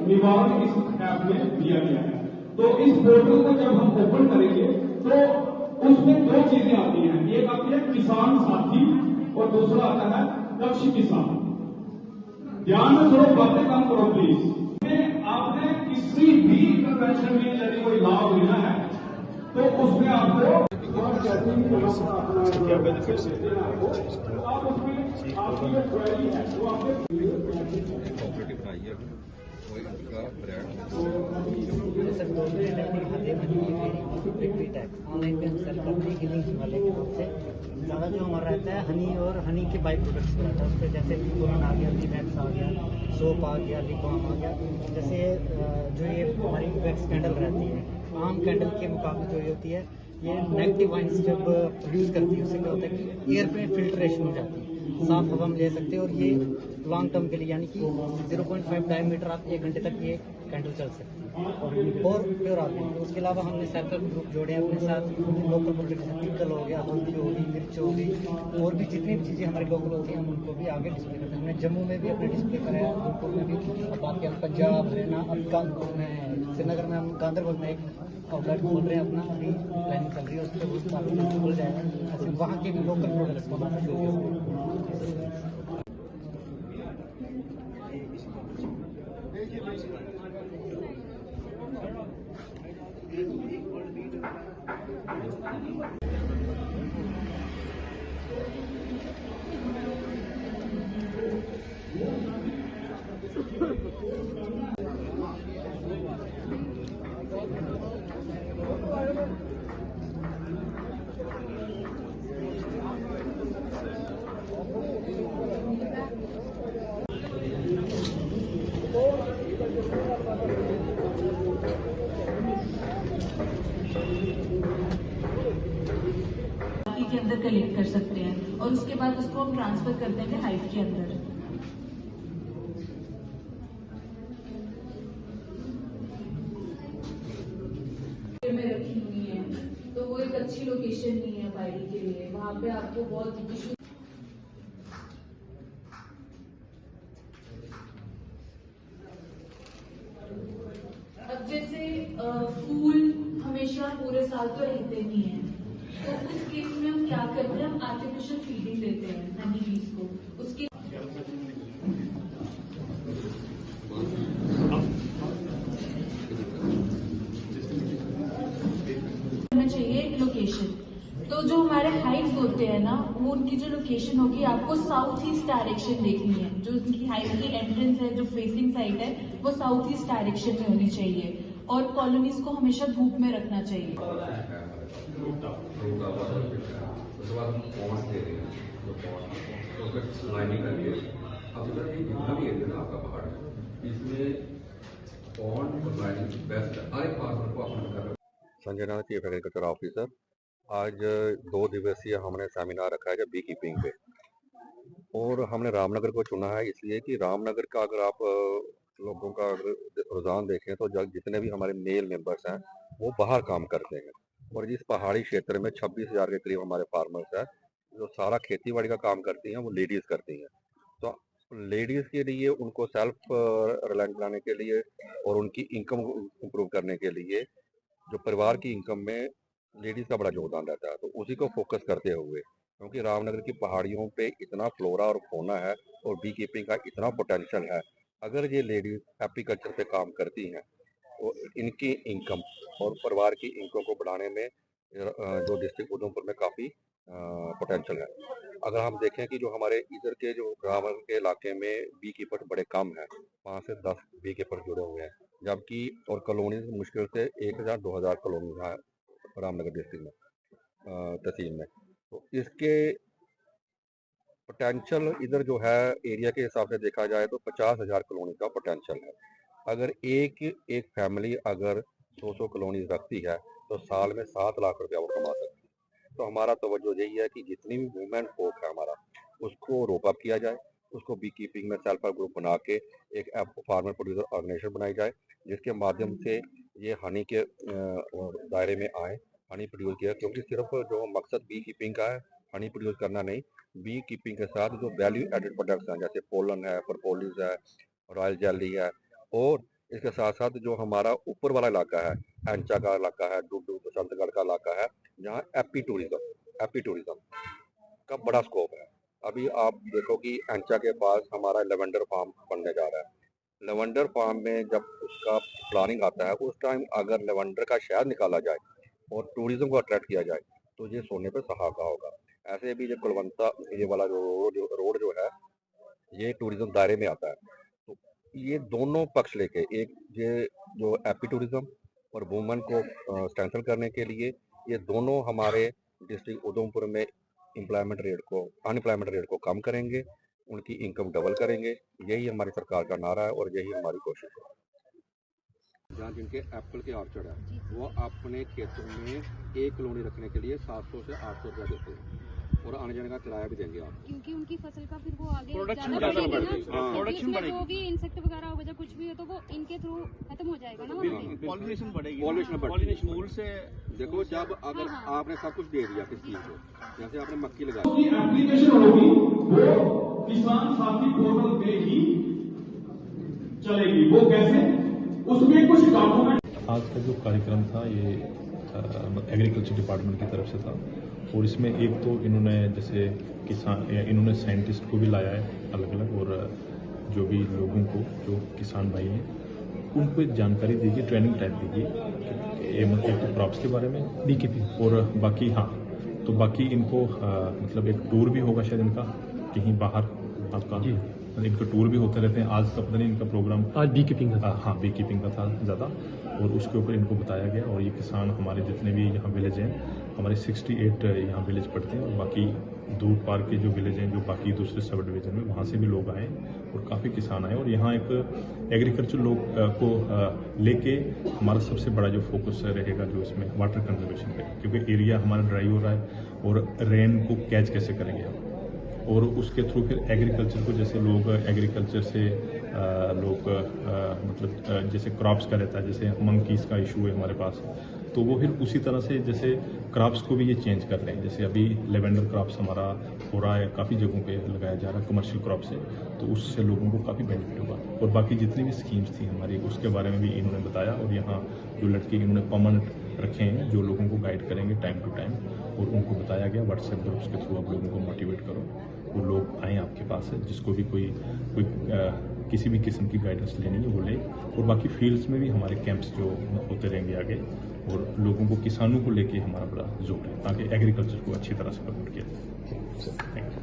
निवारण इस ऐप में दिया गया है। तो इस पोर्टल को जब हम ओपन करेंगे तो उसमें दो चीजें आती हैं, एक आती है किसान साथी और दूसरा आता है दक्ष किसान। ध्यान से थोड़ा बातें कम करो प्लीज। आपने किसी भी कन्वेंशन में यदि कोई लाभ लेना है तो उसमें आपको क्या बेनिफिट्स है, आप उसमें आपकी जो क्वेरी है वो कोऑपरेटिव बनाई है वही उनका ब्रांड सर ऑनलाइन पे हम सेल करते हैं हीलिंग वाले के नाम से। ज़्यादा जो हमारा रहता है हनी और हनी के बाई प्रोडक्ट्स का रहता है। उस पर जैसे लिपोन आ गया, लिवैक्स आ गया, सोप आ गया, लिपॉम आ गया। जैसे जो ये हमारी वैक्स कैंडल रहती है, आम कैंडल के मुकाबले जो ये होती है, ये नेगेटिव वाइन्स जब प्रोड्यूस करती है उससे क्या होता है कि एयर में फिल्ट्रेशन हो जाती है, साफ हवा हम ले सकते हैं। और ये लॉन्ग टर्म के लिए यानी कि 0.5 डायमीटर आप 1 घंटे तक ये कैंडल चल सकती है और प्योर आती है। तो उसके अलावा हमने सेल्फ हेल्प ग्रुप जोड़े हैं अपने साथ। लोकल प्रोडक्ट जैसे पिकल हो गया, हल्दी हो गई, मिर्च हो गई और भी जितनी भी चीज़ें हमारी लोकल होती हैं हम उनको भी आगे डिस्प्ले करते हैं। हमने जम्मू में भी अपने डिस्प्ले कराया, जोधपुर में भी, अब बाकी हम पंजाब, हरियाणा, अब में श्रीनगर में हम गांधरबल में एक आउटलेट खोल रहे हैं अपना, अभी प्लानिंग चल रही है, उस पर बहुत काफ़ी खुल जाएगा। ऐसे वहाँ के भी लोकल प्रोडक्ट्स को के अंदर कलेक्ट कर सकते हैं और उसके बाद उसको हम ट्रांसफर कर देंगे हाइव के अंदर। में रखी हुई है तो वो एक अच्छी लोकेशन नहीं है बाइडी के लिए, वहां पे आपको बहुत इशू। अब जैसे फूल हमेशा पूरे साल तो रहते नहीं है, तो उस केस में हम क्या करते हैं, हम आर्टिफिशियल फीडिंग देते हैं हनी बीज को। उसके चाहिए लोकेशन, तो जो हमारे हाइव्स होते हैं ना, वो उनकी जो लोकेशन होगी आपको साउथ ईस्ट डायरेक्शन देखनी है। जो उनकी हाइव की एंट्रेंस है, जो फेसिंग साइड है, वो साउथ ईस्ट डायरेक्शन में होनी चाहिए और कॉलोनीज को हमेशा धूप में रखना चाहिए। संजय नाथ, चीफ एग्रीकल्चर ऑफिसर। आज 2 दिवसीय हमने सेमिनार रखा है बी कीपिंग पे, और हमने रामनगर को चुना है इसलिए कि रामनगर का अगर आप लोगों का अगर रुझान देखें तो जितने भी हमारे मेल मेंबर्स हैं वो बाहर काम करते हैं, और जिस पहाड़ी क्षेत्र में 26,000 के करीब हमारे फार्मर्स हैं जो सारा खेती बाड़ी का काम करती हैं वो लेडीज़ करती हैं। तो लेडीज़ के लिए उनको सेल्फ रिलायंट बनाने के लिए और उनकी इनकम इम्प्रूव करने के लिए जो परिवार की इनकम में लेडीज़ का बड़ा योगदान रहता है, तो उसी को फोकस करते हुए, क्योंकि रामनगर की पहाड़ियों पे इतना फ्लोरा और फौना है और बी कीपिंग का इतना पोटेंशियल है, अगर ये लेडीज एपीकल्चर पे काम करती हैं तो इनकी इनकम और परिवार की इनकम को बढ़ाने में जो डिस्ट्रिक्ट उधमपुर में काफ़ी पोटेंशियल है। अगर हम देखें कि जो हमारे इधर के जो रामनगर के इलाके में बी कीपर बड़े कम हैं, 5 से 10 बी कीपर जुड़े हुए हैं, जबकि और कॉलोनीज मुश्किल से 1,000-2,000 कॉलोनीज हैं रामनगर डिस्ट्रिक्ट में, तहसील में। तो इसके पोटेंशियल इधर जो है एरिया के हिसाब से देखा जाए तो 50,000 कॉलोनी का पोटेंशियल है। अगर एक फैमिली अगर 200 कॉलोनी रखती है तो साल में 7 लाख रुपया वो कमा सकती है। तो हमारा तवज्जो यही है कि जितनी भी वुमेन फोक है हमारा, उसको रोप अप किया जाए, उसको बी कीपिंग में सेल्फ हेल्प ग्रुप बना के एक फार्मर प्रोड्यूसर ऑर्गेनाइजेशन बनाई जाए, जिसके माध्यम से ये हनी के दायरे में आए, हनी प्रोड्यूस किया। क्योंकि सिर्फ जो मकसद बी कीपिंग का है हनी प्रोड्यूस करना नहीं, बी कीपिंग के साथ जो वैल्यू एडेड प्रोडक्ट्स हैं जैसे पोलन है, प्रोपोलिस है, रॉयल जेली है, और इसके साथ साथ जो हमारा ऊपर वाला इलाका है, एंचा का इलाका है, डुडू बसंतगढ़ का इलाका है, जहाँ एपी टूरिज्म का बड़ा स्कोप है। अभी आप देखो कि एंचा के पास हमारा लेवेंडर फार्म बनने जा रहा है। लेवेंडर फार्म में जब उसका प्लानिंग आता है, उस टाइम अगर लेवेंडर का शहद निकाला जाए और टूरिज्म को अट्रैक्ट किया जाए तो ये सोने पे सुहागा होगा। ऐसे भी जो कुलवंता ये वाला रोड जो है, ये टूरिज्म दायरे में आता है। तो ये दोनों पक्ष लेके, एक ये जो एपी टूरिज्म और वुमेन को स्ट्रेंथन करने के लिए, ये दोनों हमारे डिस्ट्रिक्ट उधमपुर में अनएम्प्लॉयमेंट रेट को कम करेंगे, उनकी इनकम डबल करेंगे। यही हमारी सरकार का नारा है और यही हमारी कोशिश है। जहाँ जिनके एप्पल के ऑर्चर्ड है, वो अपने खेतों में एक कॉलोनी रखने के लिए 700 से 800 रुपया देते हैं और आने जाने का किराया भी देंगे आप, क्योंकि उनकी फसल का फिर वो आगे प्रोडक्शन ज़्यादा बढ़ेगी ना, बढ़ेगी। हाँ, क्योंकि इसमें जो भी इंसेक्ट वगैरह होगा, जब कुछ भी हो तो वो इनके थ्रू खत्म हो जाएगा ना वहाँ पे। पॉलिनेशन बढ़ेगी, पॉलिनेशन फूल से देखो, जब अगर हाँ। आपने सब कुछ दे दिया किस चीज को, जैसे आपने मक्की लगाई, की एप्लीकेशन होगी वो किसान साथी पोर्टल पे ही चलेगी। वो कैसे, उसमें कुछ डॉक्यूमेंट। आज का जो कार्यक्रम था ये एग्रीकल्चर डिपार्टमेंट की तरफ से था और इसमें एक तो इन्होंने जैसे इन्होंने साइंटिस्ट को भी लाया है अलग अलग, और जो भी लोगों को जो किसान भाई हैं उनको एक जानकारी दी गई, ट्रेनिंग टाइप दी गई। ये मतलब तो क्रॉप्स के बारे में बीकीपिंग और बाकी तो बाकी इनको मतलब एक टूर भी होगा शायद इनका कहीं बाहर, आपका इनका टूर भी होते रहते हैं। आज का पता नहीं इनका प्रोग्राम, आज बी कीपिंग का था, बी कीपिंग का था ज़्यादा, और उसके ऊपर इनको बताया गया। और ये किसान हमारे जितने भी यहाँ विलेज हैं, हमारे 68 यहाँ विलेज पड़ते हैं, और बाकी दूर पार के जो विलेज हैं जो बाकी दूसरे सब डिवीज़न में, वहाँ से भी लोग आए और काफ़ी किसान आए। और यहाँ एक एग्रीकल्चर लोग को लेके हमारा सबसे बड़ा जो फोकस रहेगा जो इसमें वाटर कंजर्वेशन पे, क्योंकि एरिया हमारा ड्राई हो रहा है और रेन को कैच कैसे करेंगे हम, और उसके थ्रू फिर एग्रीकल्चर को, जैसे लोग एग्रीकल्चर से मतलब जैसे क्रॉप्स का रहता है, जैसे मंकीज़ का इशू है हमारे पास, तो वो फिर उसी तरह से जैसे क्रॉप्स को भी ये चेंज कर रहे हैं। जैसे अभी लेवेंडर क्रॉप्स हमारा हो रहा है, काफ़ी जगहों पे लगाया जा रहा है कमर्शियल क्रॉप से, तो उससे लोगों को काफ़ी बेनिफिट होगा। और बाकी जितनी भी स्कीम्स थी हमारी, उसके बारे में भी इन्होंने बताया। और यहाँ जो लड़के इन्होंने परमानेंट रखे हैं जो लोगों को गाइड करेंगे टाइम टू टाइम, और उनको बताया गया व्हाट्सएप ग्रुप्स के थ्रू आप लोगों को मोटिवेट करो, वो लोग आएँ आपके पास है, जिसको भी कोई किसी भी किस्म की गाइडेंस लेनी है वो ले। और बाकी फील्ड्स में भी हमारे कैंप्स जो होते रहेंगे आगे, और लोगों को, किसानों को लेके हमारा बड़ा जोर है ताकि एग्रीकल्चर को अच्छी तरह से प्रमोट किया जाए। Thank you.